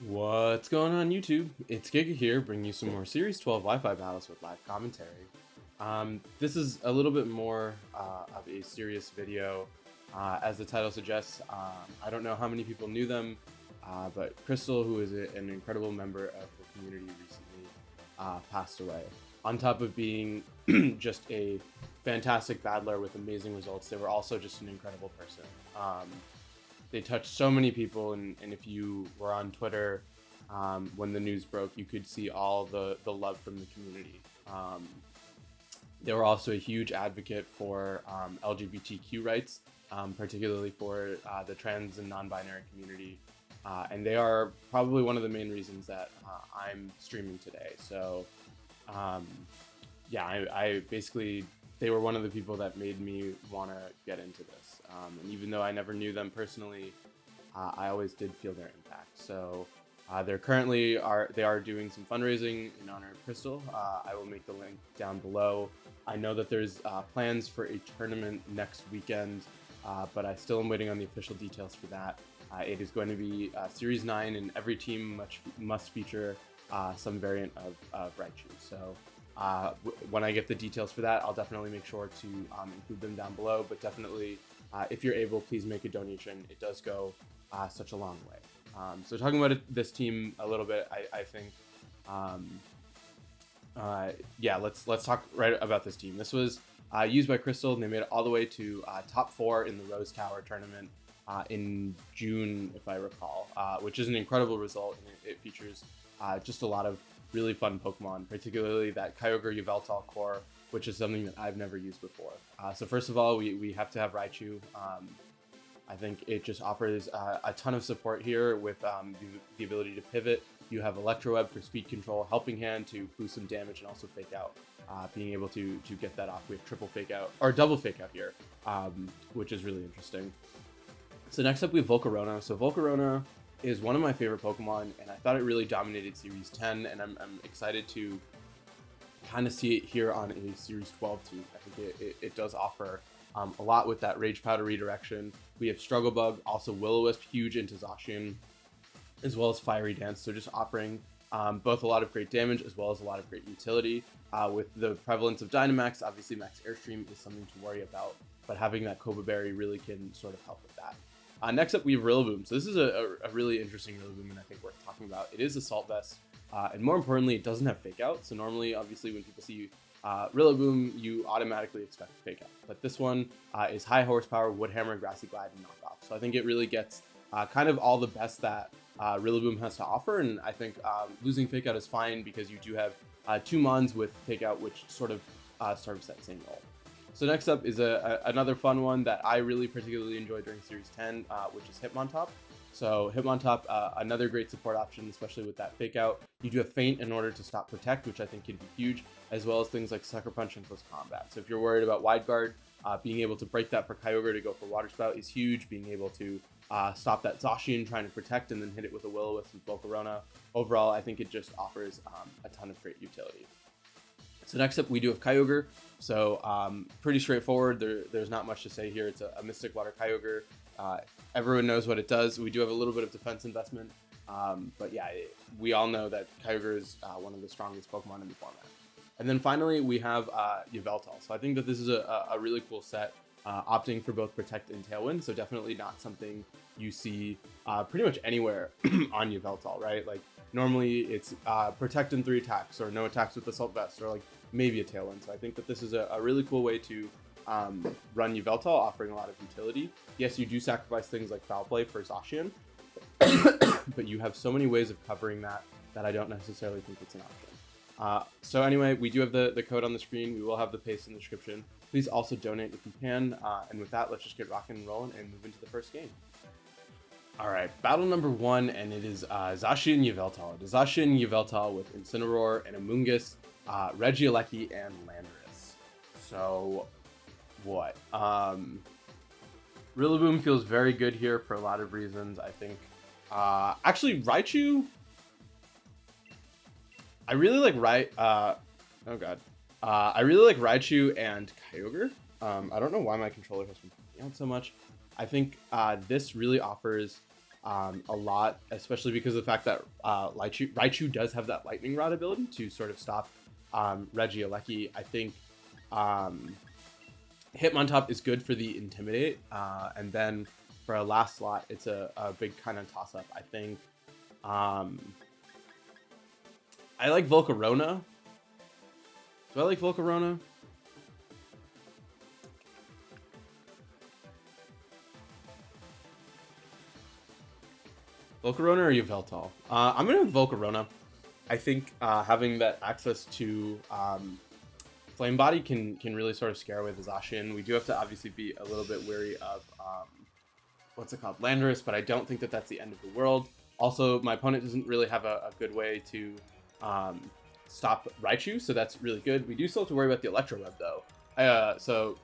What's going on YouTube? It's Giga here, bringing you some more Series 12 Wi-Fi battles with live commentary. This is a little bit more of a serious video. As the title suggests, I don't know how many people knew them, but Krystal, who is an incredible member of the community, recently passed away. On top of being just a fantastic battler with amazing results, they were also just an incredible person. They touched so many people, and if you were on Twitter when the news broke, you could see all the love from the community. They were also a huge advocate for LGBTQ rights, particularly for the trans and non-binary community, and they are probably one of the main reasons that I'm streaming today. So yeah, I basically, they were one of the people that made me want to get into this. And even though I never knew them personally, I always did feel their impact. So they are doing some fundraising in honor of Krystal. I will make the link down below. I know that there's plans for a tournament next weekend, but I still am waiting on the official details for that. It is going to be Series 9, and every team must feature some variant of Raichu. So when I get the details for that, I'll definitely make sure to include them down below. But definitely, if you're able, please make a donation. It does go such a long way. So talking about this team a little bit, I think, yeah, let's talk right about this team. This was used by Krystal, and they made it all the way to top 4 in the Rose Tower tournament in June, if I recall, which is an incredible result, and it features just a lot of really fun Pokemon, particularly that Kyogre Yveltal core, which is something that I've never used before. So first of all, we have to have Raichu. I think it just offers a ton of support here with the ability to pivot. You have Electro Web for speed control, Helping Hand to boost some damage, and also Fake Out, being able to get that off. We have triple Fake Out, or double Fake Out here, which is really interesting. So next up we have Volcarona. So Volcarona is one of my favorite Pokemon, and I thought it really dominated Series 10, and I'm excited to kind of see it here on a Series 12 too. I think it does offer a lot with that Rage Powder redirection. We have Struggle Bug, also Will-O-Wisp, huge into Zacian, as well as Fiery Dance. So just offering both a lot of great damage as well as a lot of great utility. With the prevalence of Dynamax, obviously Max Airstream is something to worry about, but having that Koba Berry really can sort of help with that. Next up, we have Rillaboom. So this is a really interesting Rillaboom, and I think worth talking about. It is Assault Vest, and more importantly, it doesn't have Fake Out. So normally, obviously, when people see Rillaboom, you automatically expect Fake Out. But this one is high horsepower, Wood Hammer, Grassy Glide, and Knockoff. So I think it really gets kind of all the best that Rillaboom has to offer, and I think losing Fake Out is fine because you do have 2 Mons with Fake Out, which sort of serves that same role. So next up is another fun one that I really particularly enjoyed during Series 10, which is Hitmontop. So Hitmontop, another great support option, especially with that Fake Out. You do have Feint in order to stop Protect, which I think can be huge, as well as things like Sucker Punch and Close Combat. So if you're worried about Wide Guard, being able to break that for Kyogre to go for Water Spout is huge. Being able to stop that Zacian trying to Protect and then hit it with a Will-O-Wisp and Volcarona. Overall, I think it just offers a ton of great utility. So next up, we do have Kyogre. So pretty straightforward. There's not much to say here. It's a Mystic Water Kyogre. Everyone knows what it does. We do have a little bit of defense investment. But yeah, we all know that Kyogre is one of the strongest Pokemon in the format. And then finally, we have Yveltal. So I think that this is a really cool set, opting for both Protect and Tailwind. So definitely not something you see pretty much anywhere on Yveltal, right? Like normally it's Protect in 3 attacks, or no attacks with Assault Vest, or like maybe a Tailwind. So I think that this is a really cool way to run Yveltal, offering a lot of utility. Yes, you do sacrifice things like Foul Play for Zacian, but you have so many ways of covering that I don't necessarily think it's an option. So anyway, we do have the code on the screen. We will have the paste in the description. Please also donate if you can. And with that, let's just get rocking and rolling and move into the first game. All right, battle number 1, and it is Zacian Yveltal. It is Zacian Yveltal with Incineroar and Amoonguss, Regieleki, and Landorus. So, what? Rillaboom feels very good here for a lot of reasons. I think, actually, Raichu. I really like oh god. I really like Raichu and Kyogre. I don't know why my controller has been freaking out so much. I think this really offers a lot, especially because of the fact that Raichu does have that lightning rod ability to sort of stop Regieleki. I think Hitmontop is good for the Intimidate, and then for a last slot, it's a big kind of toss-up. I think I like Volcarona. Do I like Volcarona? Volcarona or Yveltal? I'm gonna go with Volcarona. I think having that access to Flame Body can really sort of scare away the Zacian. We do have to obviously be a little bit wary of what's it called, Landorus, but I don't think that that's the end of the world. Also, my opponent doesn't really have a good way to stop Raichu, so that's really good. We do still have to worry about the Electro Web though, so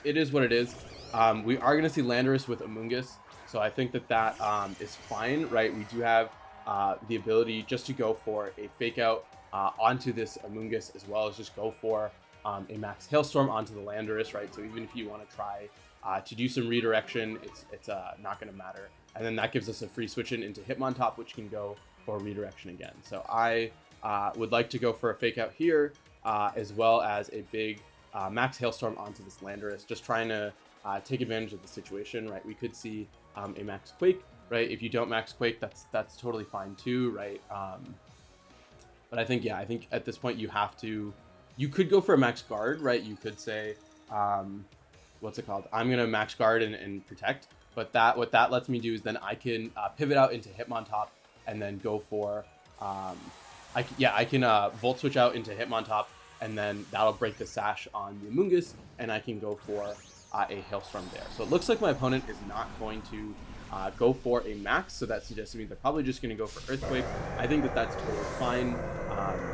it is what it is. We are going to see Landorus with Amoonguss, so I think that that is fine, right? We do have the ability just to go for a Fake Out onto this Amoonguss, as well as just go for a Max Hailstorm onto the Landorus, right? So even if you want to try to do some redirection, it's not going to matter. And then that gives us a free switch in into Hitmontop, which can go for redirection again. So I would like to go for a Fake Out here, as well as a big Max Hailstorm onto this Landorus, just trying to take advantage of the situation, right? We could see a Max Quake, right? If you don't Max Quake, that's totally fine too, right? But I think, yeah, I think at this point you have to, you could go for a Max Guard, right? You could say, what's it called? I'm going to Max Guard and Protect, but what that lets me do is then I can pivot out into Hitmontop and then go for, I can Volt Switch out into Hitmontop, and then that'll break the Sash on the Amoonguss, and I can go for a Hailstorm there. So it looks like my opponent is not going to go for a Max, so that suggests to me they're probably just going to go for Earthquake. I think that that's totally fine.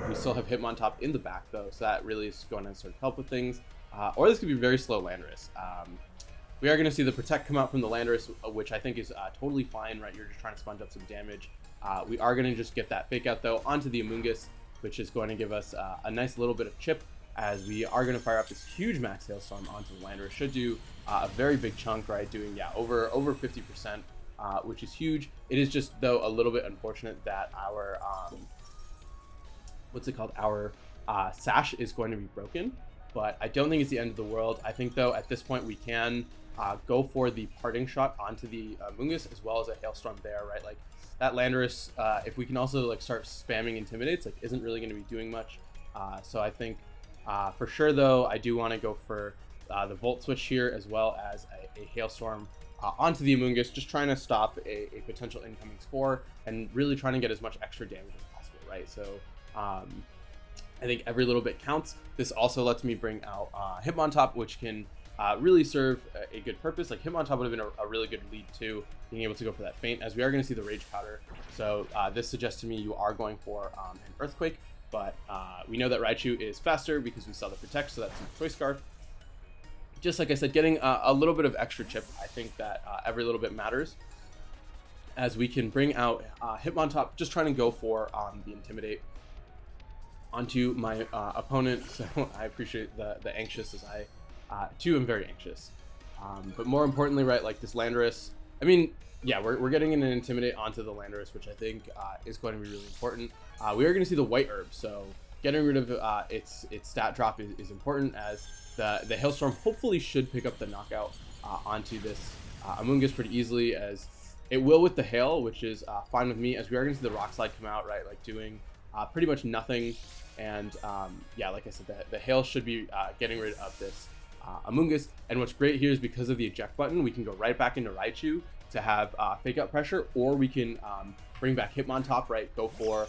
We still have Hitmontop in the back though, so that really is going to sort of help with things. Or this could be very slow Landorus. We are going to see the Protect come out from the Landorus, which I think is totally fine, right? You're just trying to sponge up some damage. We are going to just get that Fake Out though onto the Amoonguss, which is going to give us a nice little bit of chip, as we are going to fire up this huge Max Hailstorm onto the Landorus. Should do a very big chunk, right? Doing, yeah, over 50%, which is huge. It is just, though, a little bit unfortunate that our, what's it called? Our Sash is going to be broken, but I don't think it's the end of the world. I think, though, at this point we can go for the Parting Shot onto the Amoonguss, as well as a Hailstorm there, right? Like, that Landorus, if we can also like start spamming Intimidates, like isn't really going to be doing much. So I think for sure though, I do want to go for the Volt Switch here, as well as a Hailstorm onto the Amoonguss, just trying to stop a potential incoming Spore and really trying to get as much extra damage as possible, right? So I think every little bit counts. This also lets me bring out Hitmontop, which can really serve a good purpose. Like Hitmontop would have been a really good lead too, being able to go for that feint, as we are going to see the Rage Powder. So this suggests to me you are going for an Earthquake, but we know that Raichu is faster because we saw the Protect, so that's some Choice Scarf. Just like I said, getting a little bit of extra chip, I think that every little bit matters, as we can bring out Hitmontop, just trying to go for the Intimidate onto my opponent. So I appreciate the anxious, as I too am very anxious. But more importantly, right, like this Landorus, I mean, yeah, we're getting an Intimidate onto the Landorus, which I think is going to be really important. We are going to see the White Herb, so getting rid of its stat drop is important, as the Hailstorm hopefully should pick up the knockout onto this Amoonguss pretty easily, as it will with the Hail, which is fine with me, as we are going to see the Rock Slide come out, right, like doing pretty much nothing. And yeah, like I said, the Hail should be getting rid of this Amoonguss. And what's great here is because of the eject button, we can go right back into Raichu to have Fake Out pressure, or we can bring back Hitmontop, right, go for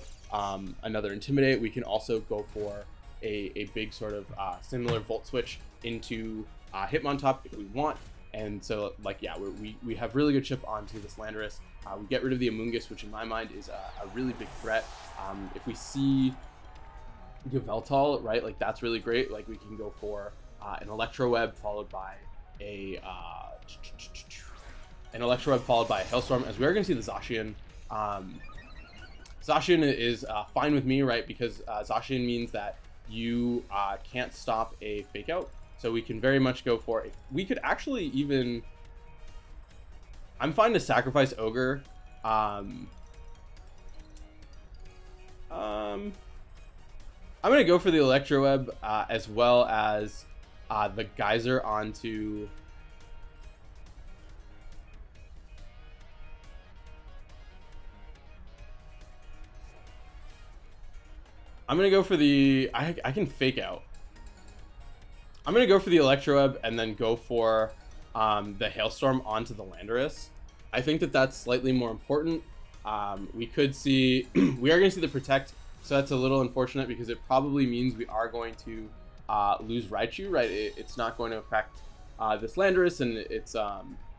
another Intimidate. We can also go for a big sort of similar Volt Switch into Hitmontop if we want. And so, like, yeah, we have really good chip onto this Landorus. We get rid of the Amoonguss, which in my mind is a really big threat. If we see Yveltal, right, like that's really great. Like we can go for an Electro Web followed by a Hailstorm, as we are going to see the Zacian. Zacian is fine with me, right, because Zacian means that you can't stop a Fake Out, so we can very much go for we could actually even, I'm fine to sacrifice Ogre. I'm gonna go for the Electroweb as well as the Geyser onto. I'm gonna go for the. I can fake out. I'm gonna go for the Electroweb and then go for the Hailstorm onto the Landorus. I think that that's slightly more important. We could see we are gonna see the Protect, so that's a little unfortunate because it probably means we are going to lose Raichu. Right, it's not going to affect this Landorus, and it's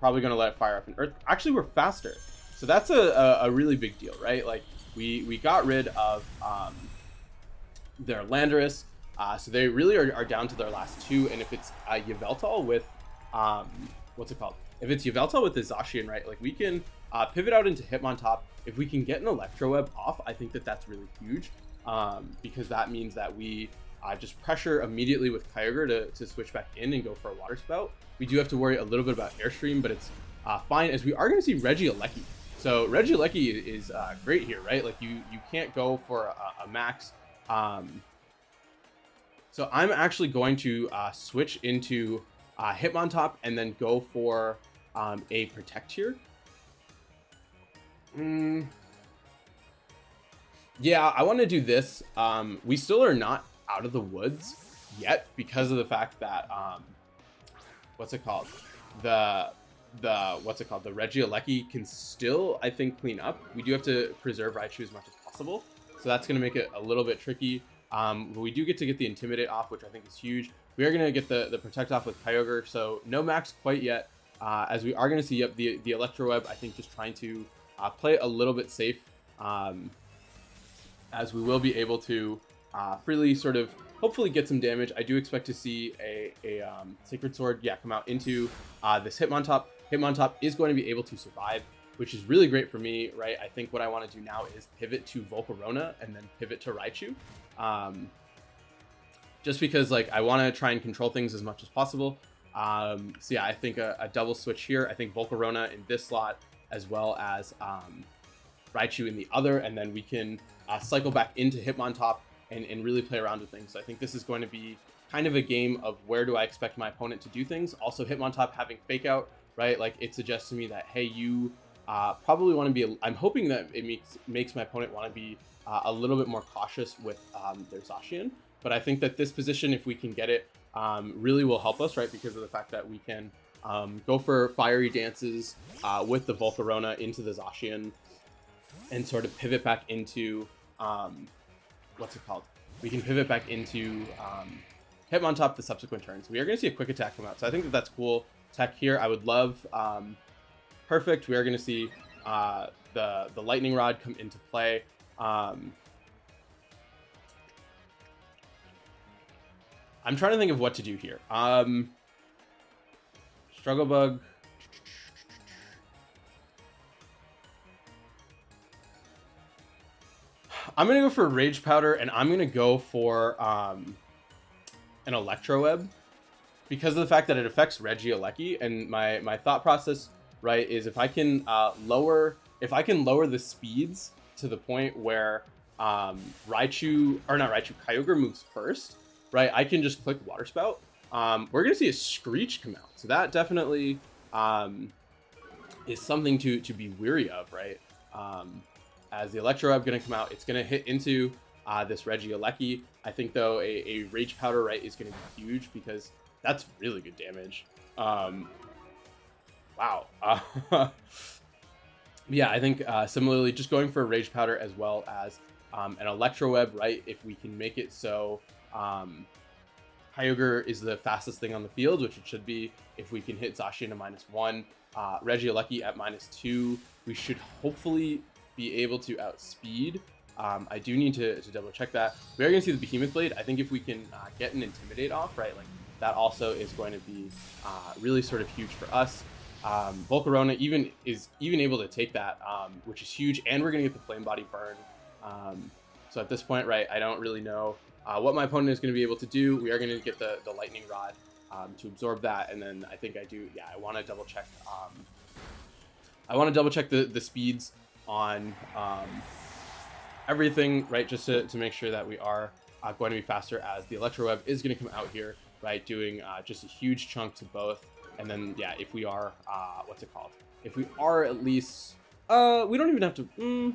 probably going to let it fire up an Earth. Actually, we're faster, so that's a really big deal, right? Like we got rid of their Landorus, so they really are down to their last two. And if it's Yveltal with what's it called? If it's Yveltal with the Zacian, right? Like we can pivot out into Hitmontop. If we can get an Electroweb off, I think that that's really huge, because that means that we just pressure immediately with Kyogre to switch back in and go for a Water Spout. We do have to worry a little bit about Airstream, but it's fine, as we are going to see Regieleki. So Regieleki is great here, right? Like you can't go for a max. So I'm actually going to switch into Hitmontop and then go for a Protect here. Yeah, I want to do this. We still are not out of the woods yet because of the fact that what's it called? The Regieleki can still, I think, clean up. We do have to preserve Raichu as much as possible, so that's going to make it a little bit tricky. But we do get to get the Intimidate off, which I think is huge. We are going to get the Protect off with Kyogre, so no max quite yet. As we are going to see the Electroweb, I think just trying to play a little bit safe, as we will be able to freely sort of hopefully get some damage. I do expect to see a Sacred Sword, come out into this Hitmontop. Hitmontop is going to be able to survive, which is really great for me, right? I think what I want to do now is pivot to Volcarona and then pivot to Raichu. Just because like I want to try and control things as much as possible. So yeah, I think a double switch here. I think Volcarona in this slot as well as Raichu in the other, and then we can cycle back into Hitmontop and really play around with things. So I think this is going to be kind of a game of where do I expect my opponent to do things. Also Hitmontop having Fake Out, right? Like it suggests to me that, hey, you probably want to be, I'm hoping that it makes my opponent want to be a little bit more cautious with their Zacian. But I think that this position, if we can get it, really will help us, right? Because of the fact that we can go for Fiery Dances with the Volcarona into the Zacian and sort of pivot back into, what's it called? We can pivot back into Hitmontop the subsequent turns. We are going to see a Quick Attack come out. So I think that that's cool tech here. I would love, perfect. We are going to see the Lightning Rod come into play. I'm trying to think of what to do here. Struggle Bug. I'm going to go for Rage Powder, and I'm going to go for an Electroweb because of the fact that it affects Regieleki. And my thought process, right, is if I can lower the speeds to the point where Kyogre moves first, right, I can just click Water Spout. We're going to see a Screech come out. So that definitely is something to be weary of, right? As the Electroweb going to come out, it's going to hit into this Regieleki. I think, though, a Rage Powder, right, is going to be huge because that's really good damage. Wow. Yeah, I think similarly, just going for a Rage Powder as well as an Electroweb, right, if we can make it so Kyogre is the fastest thing on the field, which it should be. If we can hit Zacian at -1, Regieleki at -2, we should hopefully be able to outspeed. I do need to double check that. We are going to see the Behemoth Blade. I think if we can get an Intimidate off, right, like that also is going to be really sort of huge for us. Volcarona is even able to take that, which is huge, and we're going to get the Flame Body Burn. So at this point, right, I don't really know what my opponent is going to be able to do. We are going to get the Lightning Rod to absorb that, and then I think I want to double check I want to double check the speeds on everything, right, just to make sure that we are going to be faster, as the Electro Web is going to come out here, right, doing just a huge chunk to both. And then, yeah, if we are, what's it called? If we are at least, we don't even have to,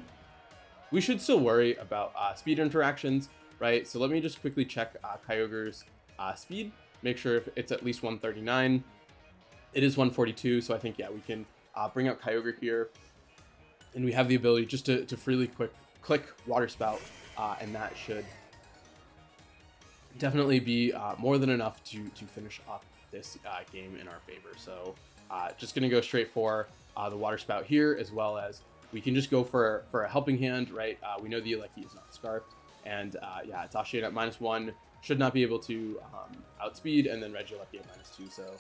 we should still worry about speed interactions, right? So let me just quickly check Kyogre's speed, make sure if it's at least 139. It is 142, so I think, yeah, we can bring out Kyogre here. And we have the ability just to freely click Water Spout, and that should definitely be more than enough to finish up this game in our favor. So just going to go straight for the Water Spout here, as well as we can just go for a Helping Hand, right? We know the Alecki is not Scarfed, and yeah, Tachian at -1 should not be able to outspeed, and then Regieleki at -2. So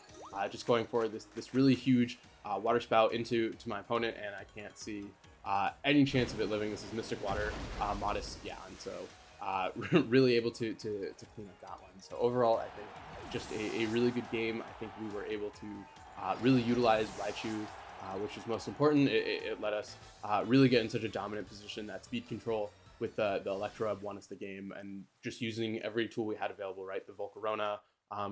just going for this really huge Water Spout into my opponent, and I can't see any chance of it living. This is Mystic Water, Modest, yeah, and so really able to clean up that one. So overall, I think just a really good game. I think we were able to really utilize Raichu, which is most important. It let us really get in such a dominant position that speed control with the Electro won us the game, and just using every tool we had available, right? The Volcarona,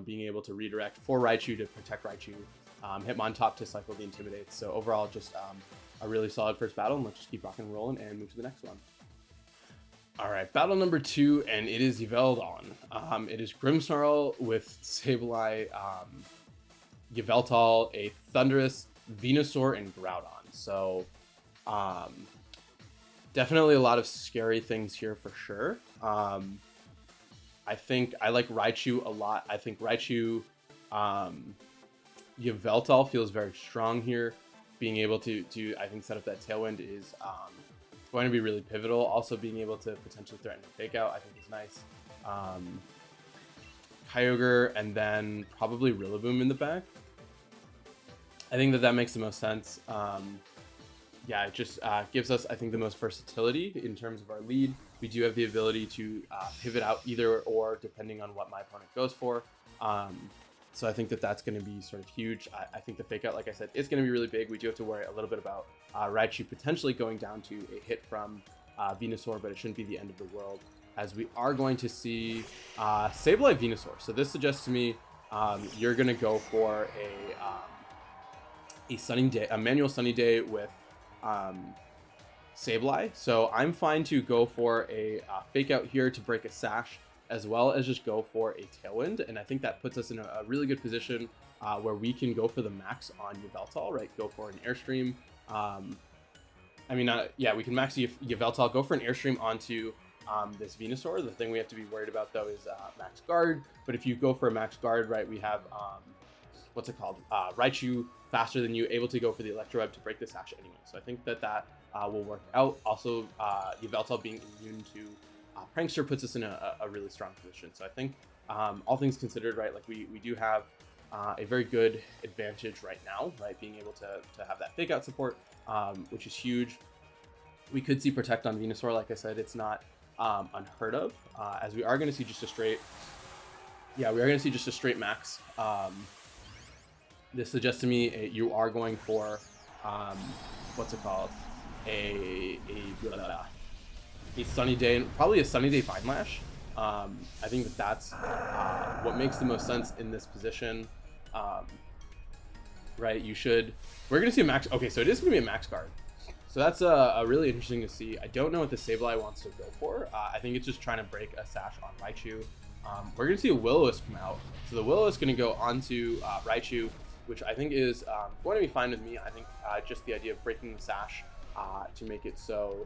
being able to redirect for Raichu to protect Raichu, Hitmontop to cycle the Intimidate. So overall, just a really solid first battle, and let's just keep rocking and rolling and move to the next one. All right, battle number 2, and it is Yveltal. It is Grimmsnarl with Sableye, Yveltal, a Thundurus, Venusaur, and Groudon. So definitely a lot of scary things here for sure. I think I like Raichu a lot. I think Raichu, Yveltal feels very strong here. Being able to I think set up that Tailwind is going to be really pivotal. Also being able to potentially threaten a Fake Out I think is nice. Kyogre, and then probably Rillaboom in the back. I think that makes the most sense. Yeah, it just gives us, I think, the most versatility in terms of our lead. We do have the ability to pivot out either or, depending on what my opponent goes for. So I think that's going to be sort of huge. I think the Fake Out, like I said, is going to be really big. We do have to worry a little bit about Raichu potentially going down to a hit from Venusaur, but it shouldn't be the end of the world, as we are going to see Sableye Venusaur. So this suggests to me you're going to go for a Sunny Day, a manual Sunny Day with Sableye. So I'm fine to go for a Fake Out here to break a Sash, as well as just go for a Tailwind, and I think that puts us in a really good position where we can go for the max on Yveltal, right? Go for an Airstream. Yeah, we can max Yveltal, go for an Airstream onto this Venusaur. The thing we have to be worried about, though, is max Guard, but if you go for a max Guard, right, we have, what's it called? Raichu faster than you, able to go for the Electroweb to break the Sash anyway. So I think that will work out. Also, Yveltal being immune to Prankster puts us in a really strong position. So I think all things considered, right, like we do have a very good advantage right now, right, being able to have that Fake Out support, which is huge. We could see Protect on Venusaur. Like I said, it's not unheard of, as we are going to see just a straight, we are going to see just a straight max. This suggests to me you are going for what's it called, a Sunny Day, probably a Sunny Day Vine Lash. I think that's what makes the most sense in this position. Right, we're gonna see a max. Okay, so it is gonna be a max Guard. So that's a really interesting to see. I don't know what the Sableye wants to go for. I think it's just trying to break a Sash on Raichu. We're gonna see a Will-O-Wisp come out. So the Will-O-Wisp gonna go onto Raichu, which I think is going to be fine with me. I think just the idea of breaking the Sash to make it so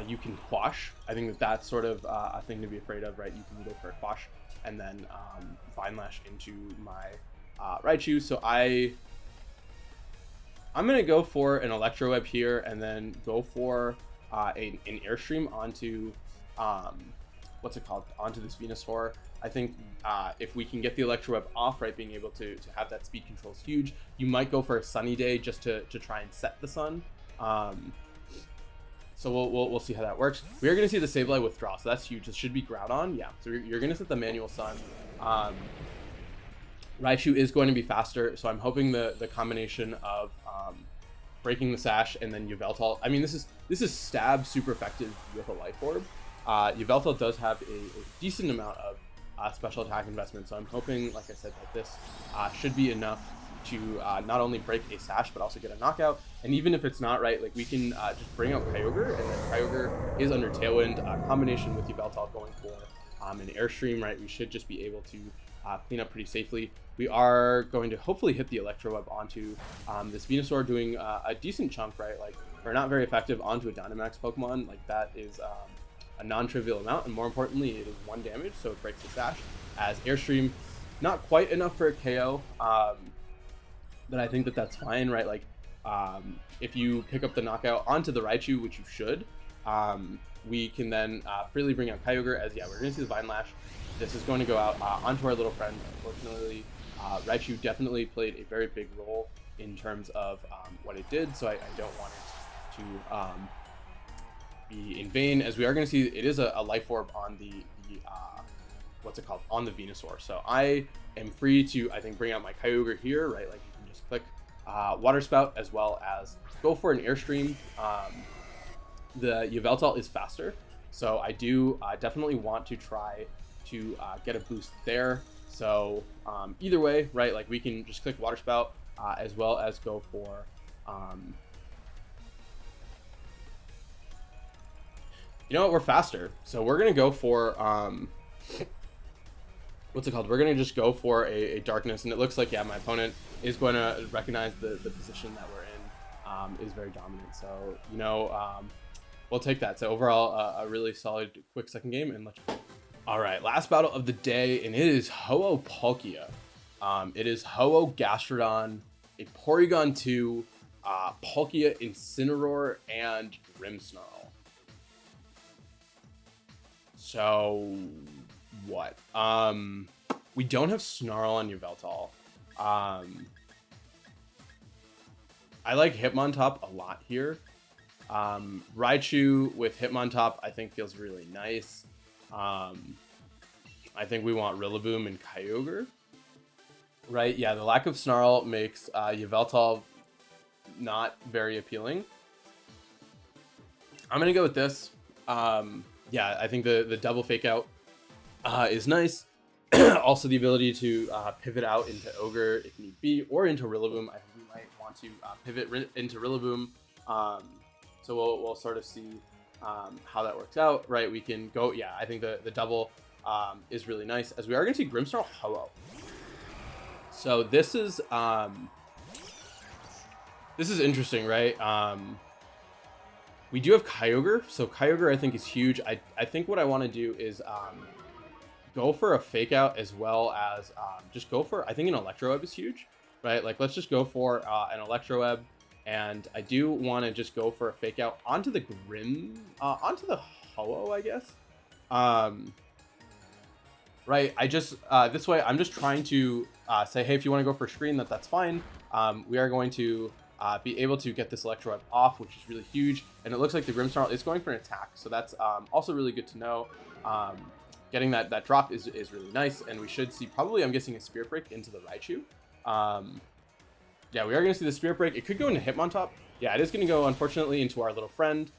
you can Quash. I think that's sort of a thing to be afraid of, right? You can go for a Quash and then Vine Lash into my Raichu. So I'm gonna go for an Electroweb here, and then go for an Airstream onto what's it called, onto this Venusaur. I think if we can get the Electroweb off, right, being able to have that speed control is huge. You might go for a Sunny Day just to try and set the sun. So we'll see how that works. We are going to see the Sableye withdraw, so that's huge. This should be Groudon, yeah. So you're going to set the manual sun. Raichu is going to be faster, so I'm hoping the combination of breaking the sash, and then Yveltal. I mean, this is stab super effective with a life orb. Yveltal does have a decent amount of special attack investment, so I'm hoping, like I said, that this should be enough to not only break a sash but also get a knockout. And even if it's not, right, like we can just bring out Kyogre, and then Kyogre is under Tailwind, combination with Yveltal going for an Airstream, right? We should just be able to clean up pretty safely. We are going to hopefully hit the Electro Web onto this Venusaur, doing a decent chunk, right? Like, we're not very effective onto a Dynamax Pokemon. Like, that is a non-trivial amount, and more importantly, it is 1 damage, so it breaks the sash. As Airstream, not quite enough for a KO, but I think that that's fine, right? Like, if you pick up the knockout onto the Raichu, which you should, we can then freely bring out Kyogre, as, yeah, we're going to see the Vine Lash. This is going to go out onto our little friend. Unfortunately, Raichu definitely played a very big role in terms of what it did, so I don't want it to be in vain, as we are going to see it is a life orb on the what's it called, on the Venusaur. So I am free to, I think, bring out my Kyogre here, right? Like, you can just click Water Spout, as well as go for an Airstream. The Yveltal is faster, so I do definitely want to try to get a boost there. So either way, right, like we can just click Water Spout, as well as go for you know what, we're faster, so we're gonna go for what's it called, we're gonna just go for a Darkness, and it looks like, yeah, my opponent is going to recognize the position that we're in is very dominant, so, you know, we'll take that. So overall, a really solid quick second game, and let's go. All right, last battle of the day, and it is Ho-Oh Palkia. It is Ho-Oh Gastrodon, a Porygon 2, Palkia Incineroar, and Grimmsnarl. So what? We don't have Snarl on Yveltal. I like Hitmontop a lot here. Raichu with Hitmontop I think feels really nice. I think we want Rillaboom and Kyogre. Right, yeah, the lack of Snarl makes Yveltal not very appealing. I'm gonna go with this. Yeah, I think the double fake out is nice. Also, the ability to pivot out into Ogre if need be, or into Rillaboom. I think we might want to pivot into Rillaboom. So we'll sort of see how that works out, right? We can go, yeah, I think the double is really nice, as we are going to see Grimmsnarl Ho-Oh. So this is interesting, right? We do have Kyogre, so Kyogre I think is huge. I think what I want to do is go for a fake out, as well as just go for, I think an Electro Web is huge, right? Like, let's just go for an Electro Web, and I do want to just go for a fake out onto the onto the Ho-Oh, I guess. Right, I just this way I'm just trying to say, hey, if you want to go for screen, that's fine. We are going to be able to get this Electro Web off, which is really huge, and it looks like the Grimmsnarl is going for an attack, so that's also really good to know. Getting that drop is really nice, and we should see, probably, I'm guessing, a Spirit Break into the Raichu. Yeah, we are going to see the Spirit Break. It could go into Hitmontop. Yeah, it is going to go, unfortunately, into our little friend.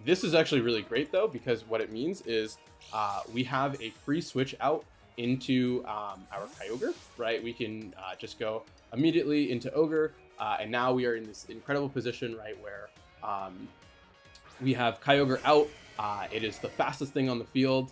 This is actually really great, though, because what it means is we have a free switch out into our Kyogre, right? We can just go immediately into Ogre, and now we are in this incredible position, right, where we have Kyogre out. It is the fastest thing on the field.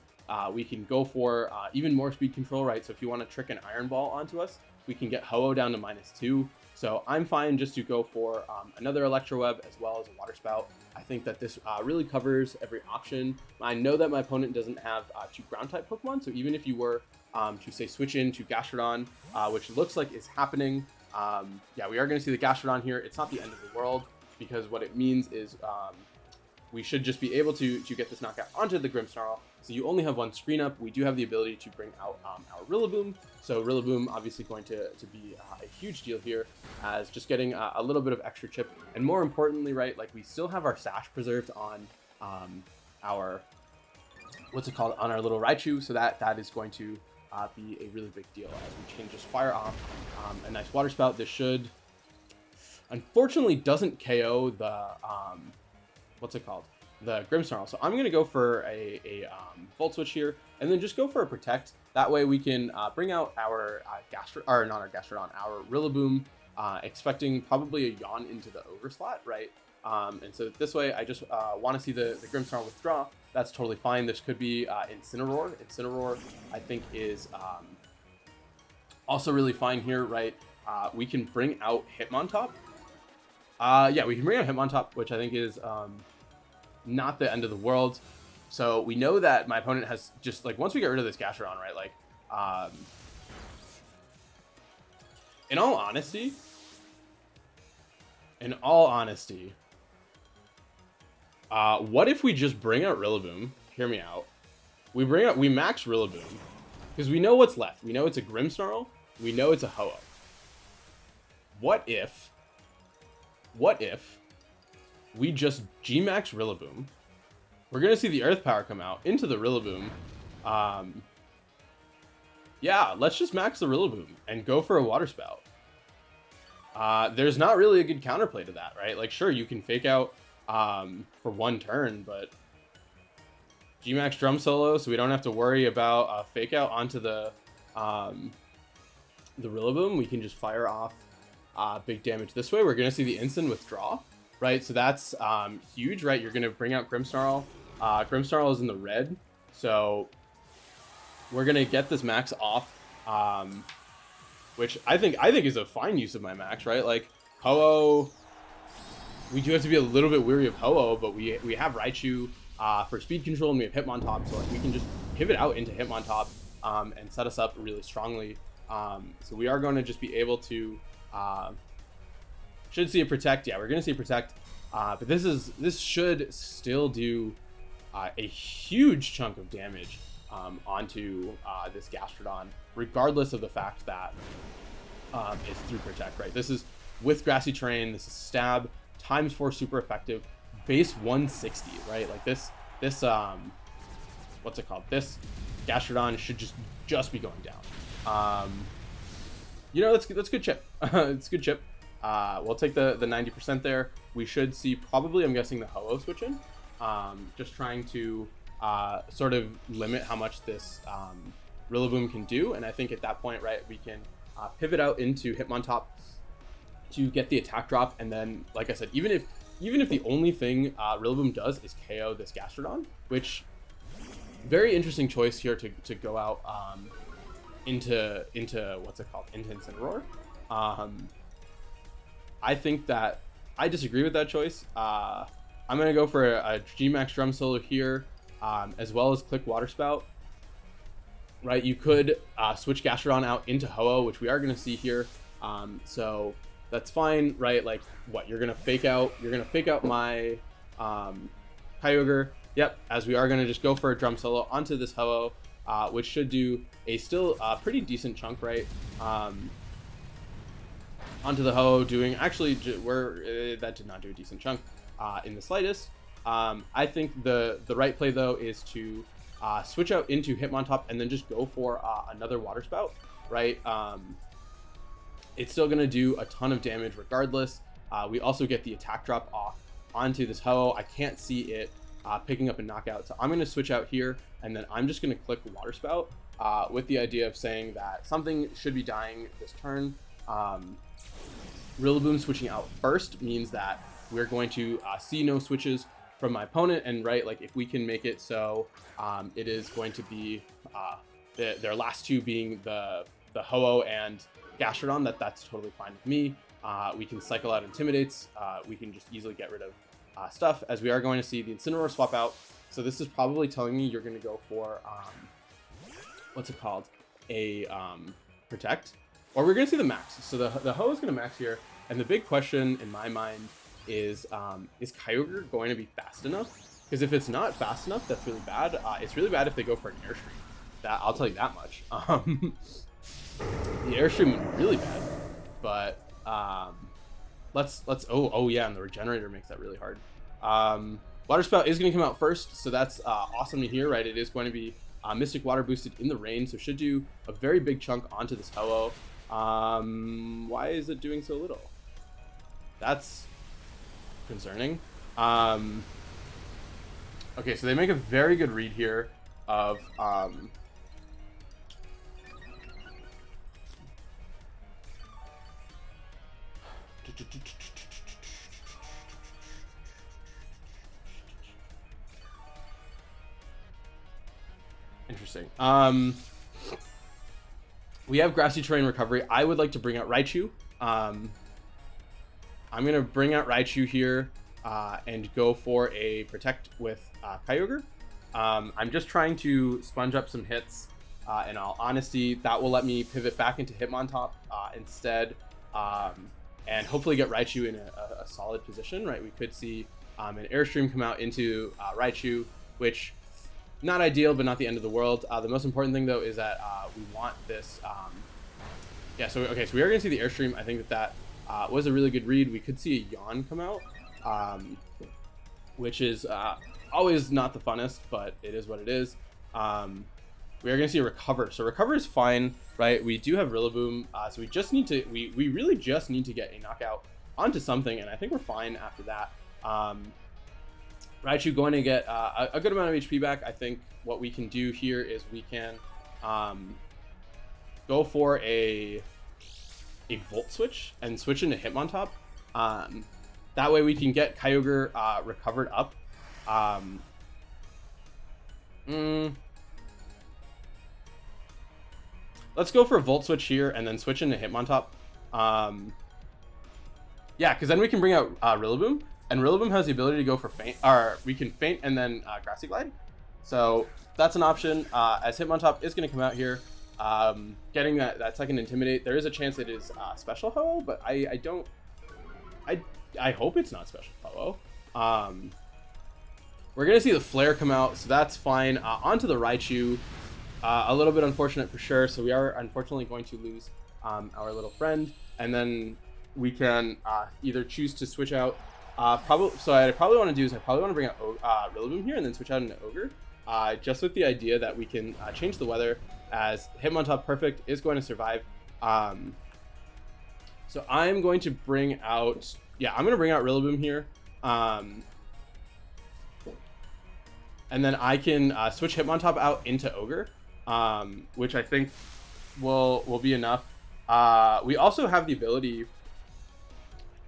We can go for even more speed control, right? So if you want to trick an Iron Ball onto us, we can get Ho-Oh down to -2. So I'm fine just to go for another Electro Web, as well as a Water Spout. I think that this really covers every option. I know that my opponent doesn't have 2 Ground-type Pokemon, so even if you were to, say, switch into Gastrodon, which looks like is happening, yeah, we are going to see the Gastrodon here. It's not the end of the world, because what it means is we should just be able to get this knockout onto the Grimmsnarl. So you only have 1 screen up. We do have the ability to bring out our Rillaboom. So Rillaboom obviously going to be a huge deal here, as just getting a little bit of extra chip. And more importantly, right, like we still have our Sash preserved on our, what's it called, on our little Raichu. So that is going to be a really big deal, as we can just fire off a nice Water Spout. This should, unfortunately doesn't KO the what's it called, the Grimmsnarl. So I'm gonna go for a Volt Switch here, and then just go for a Protect. That way we can bring out our not our Gastrodon, our Rillaboom, expecting probably a Yawn into the Ogre slot, right? And so this way I just want to see the Grimmsnarl withdraw. That's totally fine. This could be Incineroar. Incineroar, I think, is also really fine here, right? We can bring out Hitmontop. Yeah, we can bring out Hitmontop, which I think is not the end of the world. So we know that my opponent has just, like, once we get rid of this Gastrodon, right, like, in all honesty, what if we just bring out Rillaboom? Hear me out. We max Rillaboom, because we know what's left. We know it's a Grimmsnarl. We know it's a Ho-Oh. What if we just G-max Rillaboom? We're going to see the Earth Power come out into the Rillaboom. Yeah, let's just max the Rillaboom and go for a Water Spout. There's not really a good counterplay to that, right? Like, sure, you can fake out for one turn, but G-max Drum Solo, so we don't have to worry about fake out onto the Rillaboom. We can just fire off big damage this way. We're going to see the instant withdraw, right? So that's huge, right? You're going to bring out Grimmsnarl. Grimmsnarl is in the red, so we're going to get this max off, which I think is a fine use of my max, right? Like, Ho-Oh, we do have to be a little bit weary of Ho-Oh, but we have Raichu for speed control, and we have Hitmontop, so like we can just pivot out into Hitmontop and set us up really strongly. So we are going to just be able to should see a Protect. Yeah, we're going to see a Protect, but this should still do a huge chunk of damage onto this Gastrodon, regardless of the fact that it's through Protect, right? This is with Grassy Terrain. This is Stab ×4 super effective, base 160, right? Like this what's it called? This Gastrodon should just be going down. You know, that's good chip. It's good chip. We'll take the 90% there. We should see probably, I'm guessing, the Ho-Oh switch in. Just trying to sort of limit how much this Rillaboom can do, and I think at that point, right, we can pivot out into Hitmontop to get the attack drop, and then, like I said, even if the only thing Rillaboom does is KO this Gastrodon, which very interesting choice here to go out into what's it called, into Incineroar. I think that I disagree with that choice. I'm gonna go for a G-max Drum Solo here, as well as click Water Spout. Right, you could switch Gastrodon out into Ho-Oh, which we are gonna see here. So that's fine, right? Like, what, you're gonna fake out my Kyogre. Yep, as we are gonna just go for a Drum Solo onto this Ho-Oh, which should do a still pretty decent chunk, right? Onto the Ho-Oh, doing actually that did not do a decent chunk in the slightest. I think the right play though is to switch out into Hitmontop and then just go for another Water Spout, right? It's still going to do a ton of damage regardless. We also get the attack drop off onto this Ho-Oh. I can't see it picking up a knockout, so I'm going to switch out here, and then I'm just going to click Water Spout with the idea of saying that something should be dying this turn. Rillaboom switching out first means that we're going to see no switches from my opponent, and right, like, if we can make it so it is going to be their last two being the Ho-Oh and Gastrodon, that's totally fine with me. We can cycle out Intimidates. We can just easily get rid of stuff, as we are going to see the Incineroar swap out. So this is probably telling me you're going to go for what's it called, a Protect, or we're going to see the max. So the Ho-Oh is going to max here, and the big question in my mind is Kyogre going to be fast enough? Because if it's not fast enough, that's really bad. It's really bad if they go for an Airstream. That, I'll tell you that much. The Airstream would be really bad, but let's oh yeah, and the Regenerator makes that really hard. Water Spout is going to come out first, so that's awesome to hear, right? It is going to be Mystic Water boosted in the rain, so should do a very big chunk onto this Ho-Oh. Why is it doing so little? That's concerning. Okay, so they make a very good read here of interesting. We have Grassy Terrain Recovery. I would like to bring out Raichu. I'm gonna bring out Raichu here and go for a Protect with Kyogre. I'm just trying to sponge up some hits. In all honesty, that will let me pivot back into Hitmontop instead, and hopefully get Raichu in a solid position. Right, we could see an Airstream come out into Raichu, which not ideal, but not the end of the world. The most important thing though is that we want this. Yeah, so okay, so we are going to see the Airstream. I think that was a really good read. We could see a Yawn come out, which is always not the funnest, but it is what it is. We are going to see a Recover. So Recover is fine, right? We do have Rillaboom, so we just need to, we really just need to get a knockout onto something, and I think we're fine after that. Raichu going to get a good amount of HP back. I think what we can do here is we can go for a Volt Switch and switch into Hitmontop. That way we can get Kyogre recovered up. Let's go for a Volt Switch here and then switch into Hitmontop. Yeah, because then we can bring out Rillaboom. And Rillaboom has the ability to go for Feint, or we can Feint and then Grassy Glide. So that's an option. As Hitmontop is going to come out here, getting that second Intimidate. There is a chance it is Special Ho-Oh, but I hope it's not Special Ho-Oh. We're going to see the Flare come out, so that's fine. Onto the Raichu. A little bit unfortunate for sure, so we are unfortunately going to lose our little friend. And then we can either choose to switch out. So I probably want to do is I probably want to bring out Rillaboom here and then switch out into Ogre, just with the idea that we can change the weather as Hitmontop Perfect is going to survive. So I'm going to bring out, I'm going to bring out Rillaboom here, and then I can switch Hitmontop out into Ogre, which I think will be enough. We also have the ability.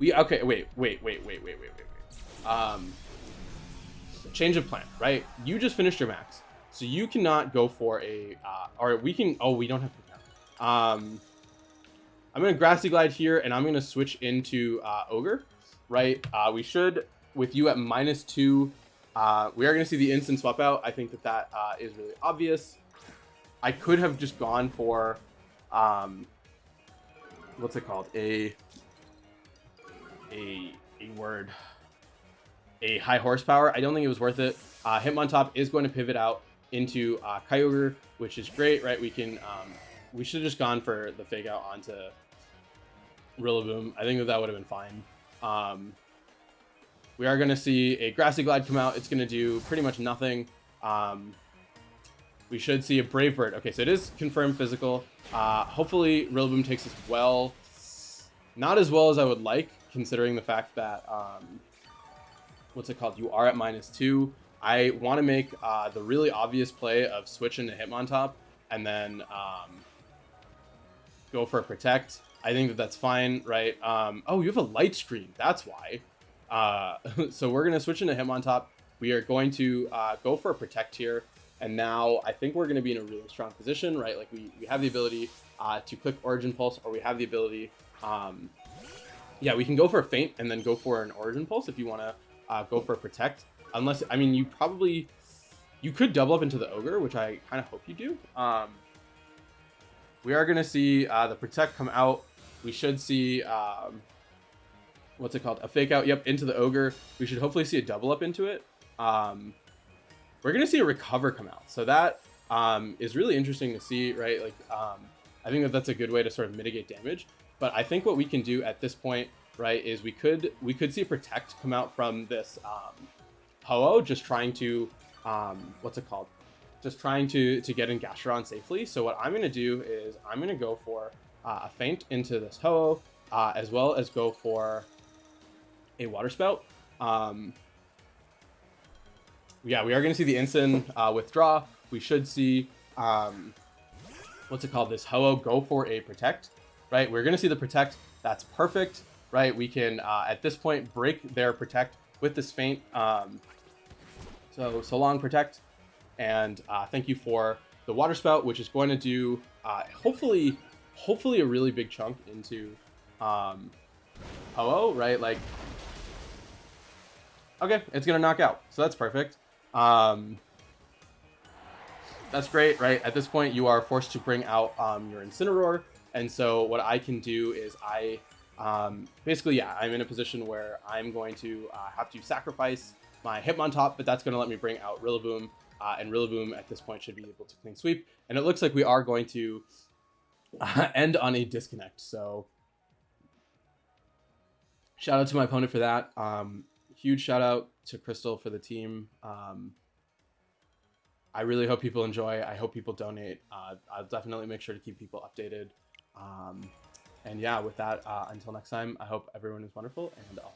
Okay, wait. Change of plan, right? You just finished your max, so you cannot go for a, or we can. Oh, we don't have to count. I'm gonna Grassy Glide here, and I'm gonna switch into Ogre, right? We should, with you at -2, we are gonna see the instant swap out. I think that is really obvious. I could have just gone for, what's it called? A high horsepower. I don't think it was worth it. Hitmontop is going to pivot out into Kyogre, which is great, right? We can we should have just gone for the fake out onto Rillaboom. I think that would have been fine. We are going to see a Grassy Glide come out. It's going to do pretty much nothing. We should see a Brave Bird. Okay, so it is confirmed physical. Hopefully Rillaboom takes as well. Not as well as I would like, considering the fact that, what's it called? You are at -2. I want to make the really obvious play of switching to Hitmontop and then go for a Protect. I think that that's fine, right? Oh, you have a Light Screen. That's why. So we're going to switch into Hitmontop. We are going to go for a Protect here. And now I think we're going to be in a really strong position, right? Like we have the ability to click Origin Pulse, or we have the ability... we can go for a Feint and then go for an Origin Pulse if you want to go for a Protect. Unless, I mean, you could double up into the Ogre, which I kind of hope you do. We are going to see the Protect come out. We should see, what's it called? A fake out, yep, into the Ogre. We should hopefully see a double up into it. We're going to see a Recover come out. So that is really interesting to see, right? Like, I think that that's a good way to sort of mitigate damage. But I think what we can do at this point, right, is we could see a Protect come out from this Ho-Oh, just trying to, what's it called? Just trying to get in Gastrodon safely. So what I'm going to do is I'm going to go for a Feint into this Ho-Oh, as well as go for a Water Spout. Yeah, we are going to see the Ensign withdraw. We should see, what's it called? This Ho-Oh go for a Protect, right? We're going to see the Protect. That's perfect, right? We can, at this point, break their Protect with this Feint. So long, Protect. And thank you for the Water Spout, which is going to do, hopefully a really big chunk into Ho-Oh, right? Like, okay, it's going to knock out. So that's perfect. That's great, right? At this point, you are forced to bring out your Incineroar. And so what I can do is basically, yeah, I'm in a position where I'm going to have to sacrifice my Hitmontop, but that's going to let me bring out Rillaboom. And Rillaboom at this point should be able to clean sweep. And it looks like we are going to end on a disconnect. So shout out to my opponent for that. Huge shout out to Krystal for the team. I really hope people enjoy. I hope people donate. I'll definitely make sure to keep people updated. And yeah, with that, until next time, I hope everyone is wonderful, and I'll